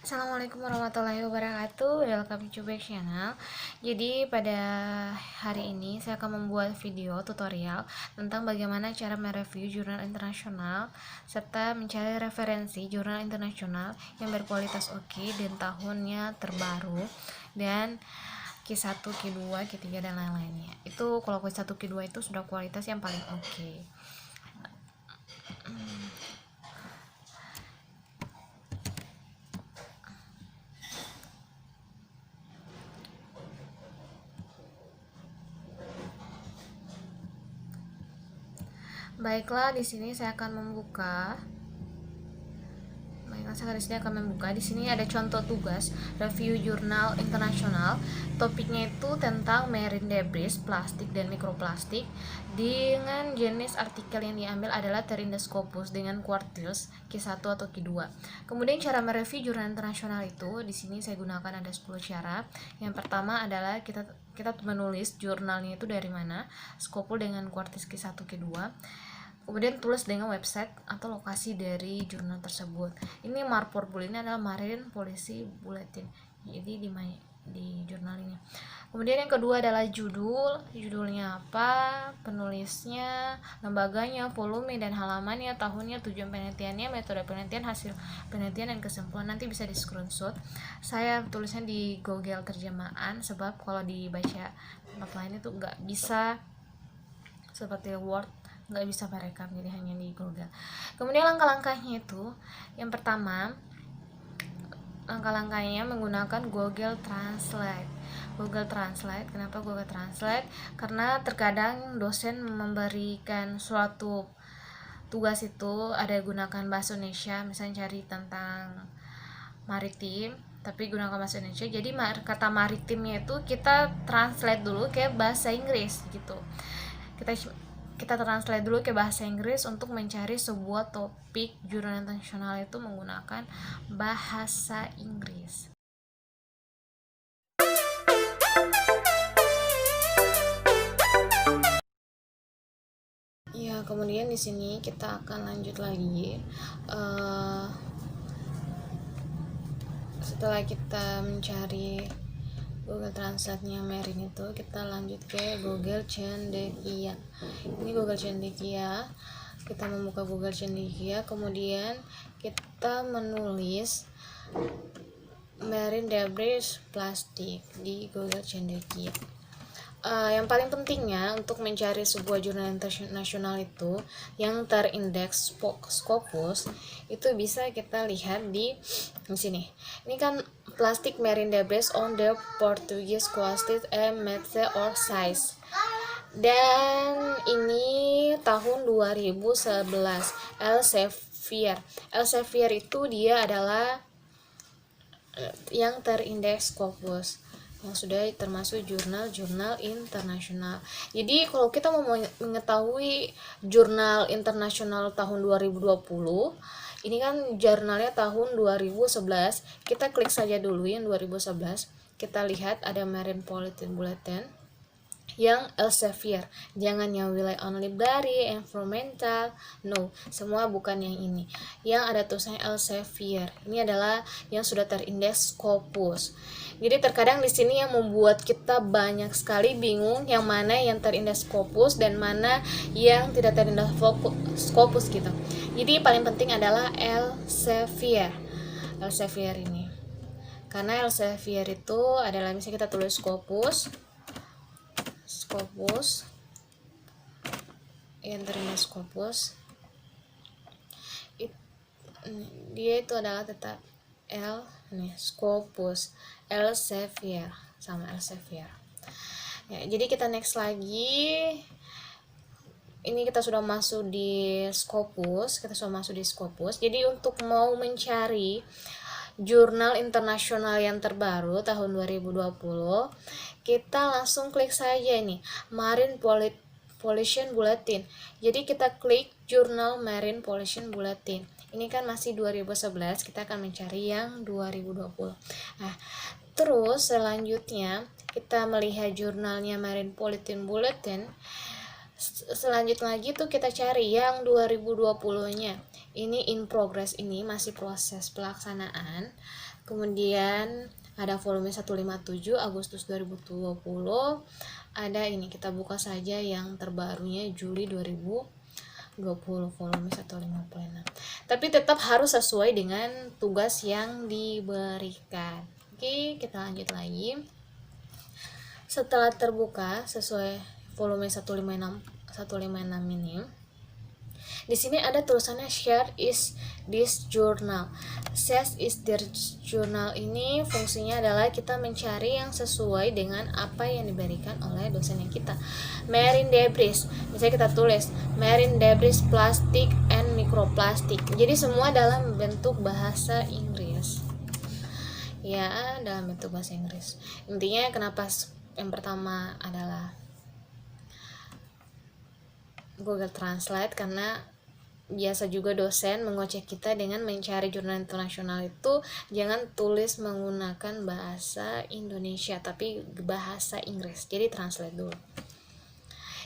Assalamualaikum warahmatullahi wabarakatuh. Welcome to back channel. Jadi pada hari ini saya akan membuat video tutorial tentang bagaimana cara mereview jurnal internasional serta mencari referensi jurnal internasional yang berkualitas oke dan tahunnya terbaru, dan Q1, Q2, Q3 dan lain-lainnya. Itu kalau Q1, Q2 itu sudah kualitas yang paling oke. Baiklah, di sini saya akan membuka. Saya di sini akan membuka. Di sini ada contoh tugas review jurnal internasional. Topiknya itu tentang marine debris, plastik dan mikroplastik. Dengan jenis artikel yang diambil adalah Pterindascopuus dengan quartiles Q1 atau Q2. Kemudian cara mereview jurnal internasional itu di sini saya gunakan ada 10 cara. Yang pertama adalah kita menulis jurnalnya itu dari mana, Scopus dengan quartiles Q1 Q2. Kemudian tulis dengan website atau lokasi dari jurnal tersebut. Ini MARPOL ini adalah Marine Policy Bulletin. Jadi di jurnal ini. Kemudian yang kedua adalah judulnya apa, penulisnya, lembaganya, volume dan halamannya, tahunnya, tujuan penelitiannya, metode penelitian, hasil penelitian dan kesimpulan. Nanti bisa di screenshot. Saya tulisnya di Google terjemahan sebab kalau dibaca tempat lain itu nggak bisa seperti Word, nggak bisa merekam, jadi hanya di Google. Kemudian langkah-langkahnya itu, yang pertama langkah-langkahnya menggunakan Google Translate. Kenapa Google Translate? Karena terkadang dosen memberikan suatu tugas itu ada gunakan bahasa Indonesia, misalnya cari tentang maritim tapi gunakan bahasa Indonesia, jadi kata maritimnya itu kita translate dulu ke bahasa Inggris gitu. Kita translate dulu ke bahasa Inggris untuk mencari sebuah topik jurnal internasional itu menggunakan bahasa Inggris. Ya, kemudian di sini kita akan lanjut lagi. Setelah kita mencari Google Translate-nya Marine itu, kita lanjut ke Google Cendekia. Ini Google Cendekia. Kita membuka Google Cendekia, kemudian kita menulis marine debris plastik di Google Cendekia. Yang paling pentingnya untuk mencari sebuah jurnal internasional itu yang terindeks Scopus itu bisa kita lihat di sini. Ini kan plastic marine debris on the Portuguese coast and metre or size. Dan ini tahun 2011 Elsevier itu dia adalah yang terindeks Scopus, yang sudah termasuk jurnal-jurnal internasional. Jadi kalau kita mau mengetahui jurnal internasional tahun 2020, ini kan jurnalnya tahun 2011, kita klik saja dulu yang 2011. Kita lihat ada Marine Policy Bulletin yang Elsevier, jangan yang wilayah on library, environmental, no, semua bukan yang ini. Yang ada tulisannya Elsevier, ini adalah yang sudah terindeks Scopus. Jadi terkadang di sini yang membuat kita banyak sekali bingung yang mana yang terindeks Scopus dan mana yang tidak terindeks Scopus gitu. Jadi paling penting adalah Elsevier ini, karena Elsevier itu adalah, misalnya kita tulis Scopus yang terindeks Scopus, dia itu adalah tetap Scopus Elsevier, sama Elsevier ya. Jadi kita next lagi. Ini kita sudah masuk di Scopus, Jadi untuk mau mencari jurnal internasional yang terbaru tahun 2020, kita langsung klik saja ini Marine Pollution Bulletin. Jadi kita klik jurnal Marine Pollution Bulletin. Ini kan masih 2011, kita akan mencari yang 2020. Nah, terus selanjutnya kita melihat jurnalnya Marine Pollution Bulletin. Selanjutnya lagi tuh kita cari yang 2020-nya. ini in progress, ini masih proses pelaksanaan. Kemudian ada volume 157 Agustus 2020. Ada ini, kita buka saja yang terbarunya Juli 2020 volume 156. Tapi tetap harus sesuai dengan tugas yang diberikan. Oke, kita lanjut lagi. Setelah terbuka sesuai volume 156 ini, di sini ada tulisannya share is this journal. Share is this journal ini fungsinya adalah kita mencari yang sesuai dengan apa yang diberikan oleh dosennya kita. Marine debris, misalnya kita tulis marine debris plastic and microplastic. Jadi semua dalam bentuk bahasa Inggris. Ya, dalam bentuk bahasa Inggris. Intinya kenapa yang pertama adalah Google Translate, karena biasa juga dosen mengoceh kita dengan mencari jurnal internasional itu jangan tulis menggunakan bahasa Indonesia tapi bahasa Inggris, jadi translate dulu.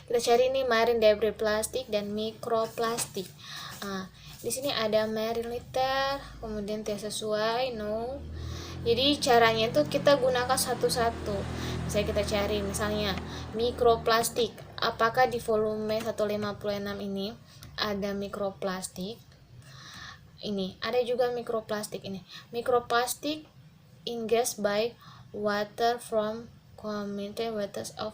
Kita cari ini marine debris plastik dan mikroplastik. Di sini ada marine litter, kemudian tidak sesuai, no. Jadi caranya itu kita gunakan satu-satu. Misalnya kita cari misalnya mikroplastik. Apakah di volume 156 ini ada mikroplastik? Ini ada juga mikroplastik ini. Mikroplastik ingest by water from community waters of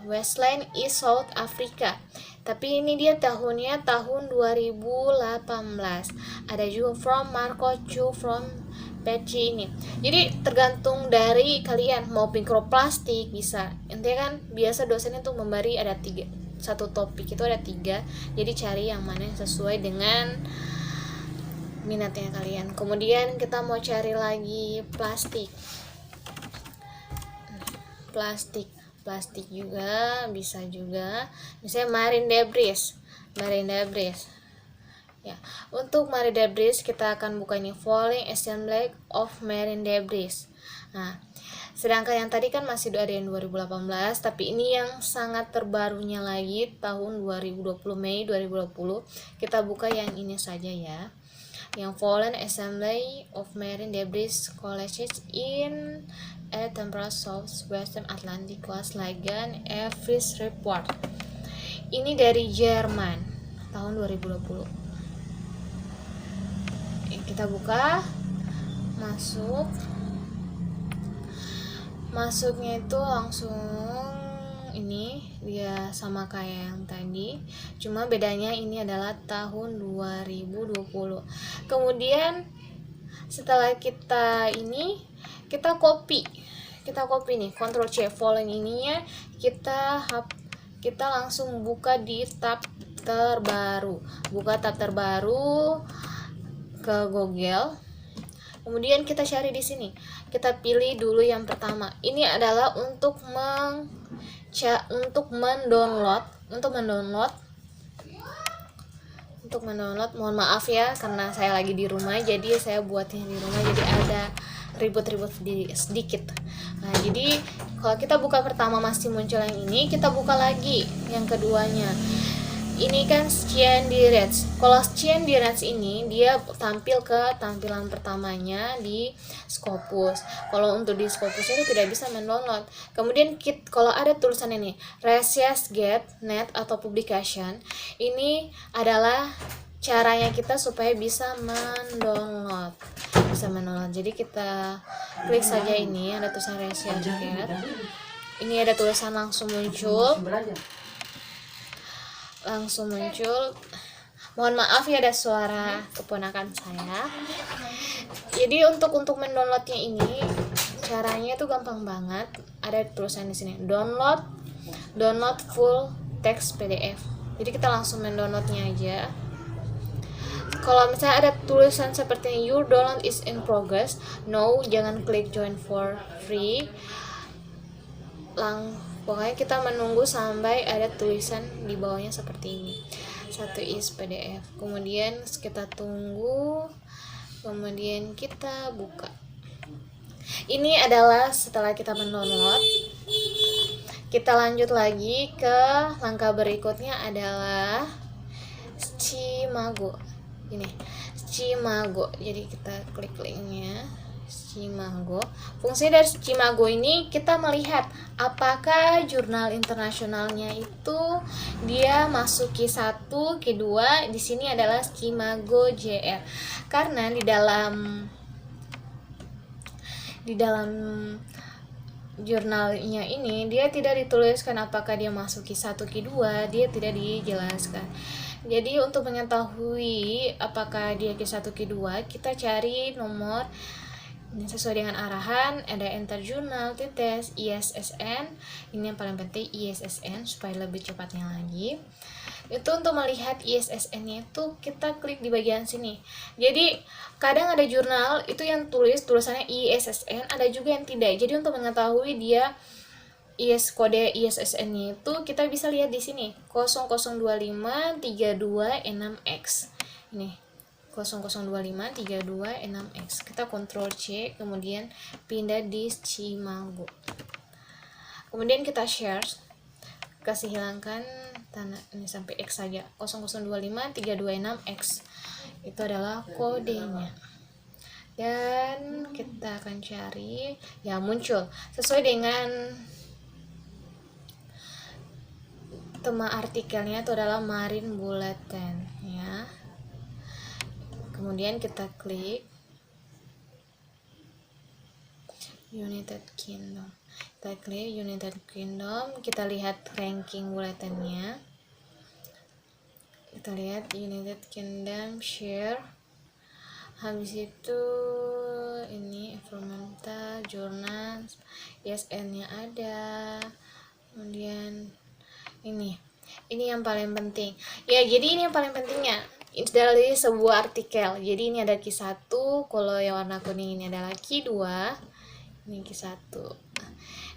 Westland East South Africa. Tapi ini dia tahunnya tahun 2018. Ada juga from Marco Chu from Peci ini. Jadi tergantung dari kalian mau mikroplastik bisa. Intinya kan biasa dosen itu memberi ada 3, satu topik itu ada 3. Jadi cari yang mana yang sesuai dengan minatnya kalian. Kemudian kita mau cari lagi plastik. Plastik juga bisa juga. Misalnya marine debris. Ya, untuk marine debris kita akan buka ini falling assembly of marine debris. Nah, sedangkan yang tadi kan masih ada yang 2018, tapi ini yang sangat terbarunya lagi tahun 2020 Mei 2020. Kita buka yang ini saja ya. Yang fallen assembly of marine debris collected in a temperate southwestern Atlantic was Lagan Average Report. Ini dari Jerman tahun 2020. Kita buka, masuknya itu langsung ini dia sama kayak yang tadi, cuma bedanya ini adalah tahun 2020. Kemudian setelah kita copy nih, Ctrl C falling ininya kita langsung buka di tab terbaru, ke Google. Kemudian kita cari di sini. Kita pilih dulu yang pertama. Ini adalah untuk mendownload. Mohon maaf ya karena saya lagi di rumah, jadi saya buatnya di rumah jadi ada ribut-ribut sedikit. Nah, jadi kalau kita buka pertama masih muncul yang ini, kita buka lagi yang keduanya. Ini kan Scandirates. Kalau Scandirates ini dia tampil ke tampilan pertamanya di Scopus. Kalau untuk di Scopus itu tidak bisa mendownload. Kemudian kalau ada tulisan ini Research Get Net atau Publication, ini adalah caranya kita supaya bisa mendownload. Jadi kita klik saja ini ada tulisan Research Get. Ini ada tulisan langsung muncul. Mohon maaf ya ada suara keponakan saya. Jadi untuk mendownloadnya ini caranya itu gampang banget. Ada tulisan di sini download full text PDF. Jadi kita langsung mendownloadnya aja. Kalau misalnya ada tulisan seperti ini, your download is in progress, no, jangan klik join for free. Pokoknya kita menunggu sampai ada tulisan di bawahnya seperti ini. 1 is PDF. Kemudian kita tunggu. Kemudian kita buka. Ini adalah setelah kita mendownload. Kita lanjut lagi ke langkah berikutnya adalah Cimago. ini Scimago. Jadi kita klik linknya Scimago. Fungsi dari Scimago ini kita melihat apakah jurnal internasionalnya itu dia masuk Q1, Q2. Di sini adalah Scimago JR. Karena di dalam jurnalnya ini dia tidak dituliskan apakah dia masuk Q1, Q2, dia tidak dijelaskan. Jadi untuk mengetahui apakah dia Q1, Q2, kita cari nomor ini sesuai dengan arahan, ada enter jurnal, tites, ISSN. Ini yang paling penting, ISSN, supaya lebih cepatnya lagi. Itu untuk melihat ISSN-nya itu kita klik di bagian sini. Jadi kadang ada jurnal itu yang tulisannya ISSN, ada juga yang tidak. Jadi untuk mengetahui dia kode ISSN-nya itu kita bisa lihat di sini 0025326X. Ini 0025326X. Kita Ctrl C, kemudian pindah di Scimago. Kemudian kita share, kasih hilangkan tanda ini sampai X saja. 0025326X itu adalah kodenya. Dan kita akan cari, ya muncul sesuai dengan tema artikelnya, itu adalah Marine Bulletin ya. Kemudian kita klik United Kingdom. Kita klik United Kingdom, kita lihat ranking bulletinnya. Kita lihat United Kingdom share. Habis itu ini environmental journals, ISN-nya ada. Kemudian ini yang paling penting. Ya, jadi ini yang paling pentingnya dari sebuah artikel. Jadi ini ada Q1, kalau yang warna kuning ini adalah Q2. Ini Q1.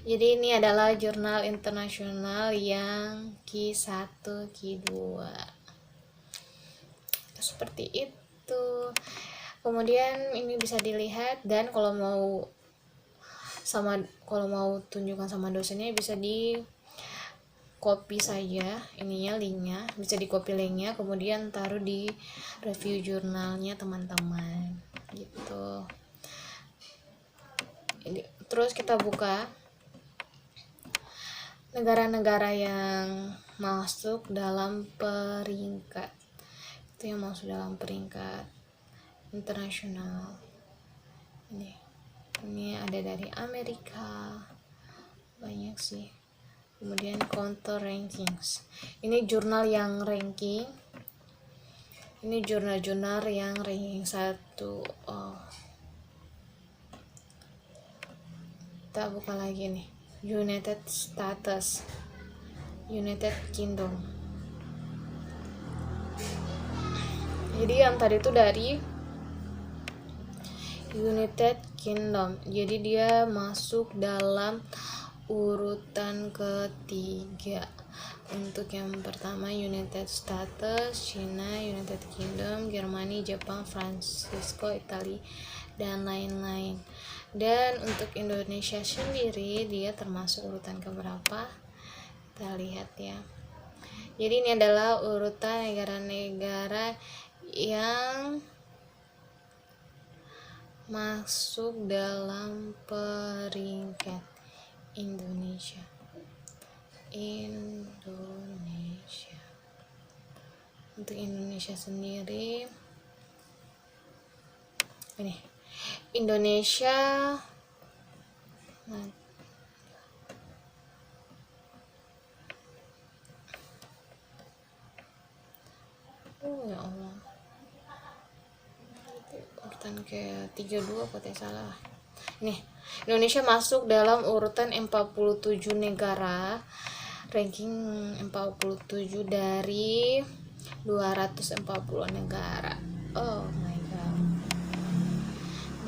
Jadi ini adalah jurnal internasional yang Q1, Q2. Seperti itu. Kemudian ini bisa dilihat, dan kalau mau tunjukkan sama dosennya bisa di copy saja ininya, linknya bisa di copy linknya, kemudian taruh di review jurnalnya teman-teman gitu. Terus kita buka negara-negara yang masuk dalam peringkat, itu yang masuk dalam peringkat internasional. Ini ada dari Amerika, banyak sih. Kemudian counter rankings, ini jurnal yang ranking, ini jurnal-jurnal yang ranking 1. Kita buka lagi nih, United Status, United Kingdom. Jadi yang tadi itu dari United Kingdom, jadi dia masuk dalam urutan ketiga. Untuk yang pertama United States, China, United Kingdom, Germany, Jepang, Francisco, Italia, dan lain-lain. Dan untuk Indonesia sendiri dia termasuk urutan keberapa? Kita lihat ya. Jadi ini adalah urutan negara-negara yang masuk dalam peringkat Indonesia. Untuk Indonesia sendiri ini Indonesia ya Allah, urutan ke 32 kok salah. Nih, Indonesia masuk dalam urutan 47 negara, ranking 47 dari 240 negara. Oh my god.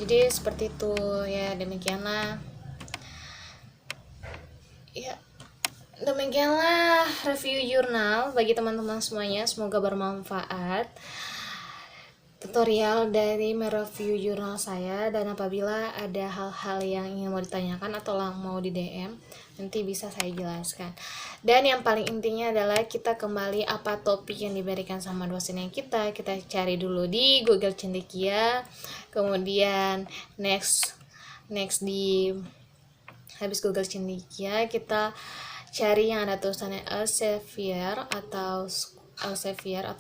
Jadi seperti itu ya, demikianlah. Ya, demikianlah review jurnal bagi teman-teman semuanya, semoga bermanfaat. tutorial dari mereview jurnal saya, dan apabila ada hal-hal yang ingin mau ditanyakan atau mau di DM, nanti bisa saya jelaskan. Dan yang paling intinya adalah kita kembali apa topik yang diberikan sama dosen yang kita cari dulu di Google Cendekia, kemudian next di habis Google Cendekia kita cari yang ada tulisannya Elsevier atau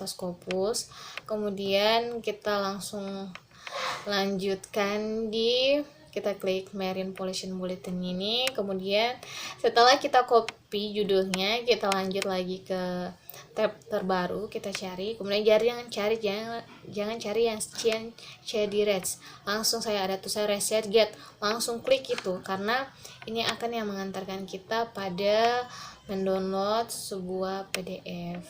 Scopus, kemudian kita langsung lanjutkan kita klik Marine Pollution Bulletin ini. Kemudian setelah kita copy judulnya, kita lanjut lagi ke tab terbaru, kita cari. Kemudian jangan cari yang Chedirates, langsung saya ada tulisan Reset Get, langsung klik itu, karena ini akan yang mengantarkan kita pada mendownload sebuah PDF.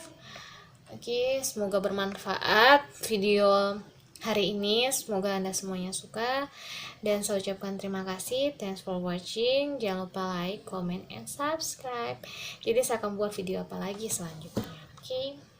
Oke, semoga bermanfaat video hari ini, semoga Anda semuanya suka, dan saya ucapkan terima kasih. Thanks for watching. Jangan lupa like, comment, and subscribe. Jadi saya akan buat video apa lagi selanjutnya. Oke.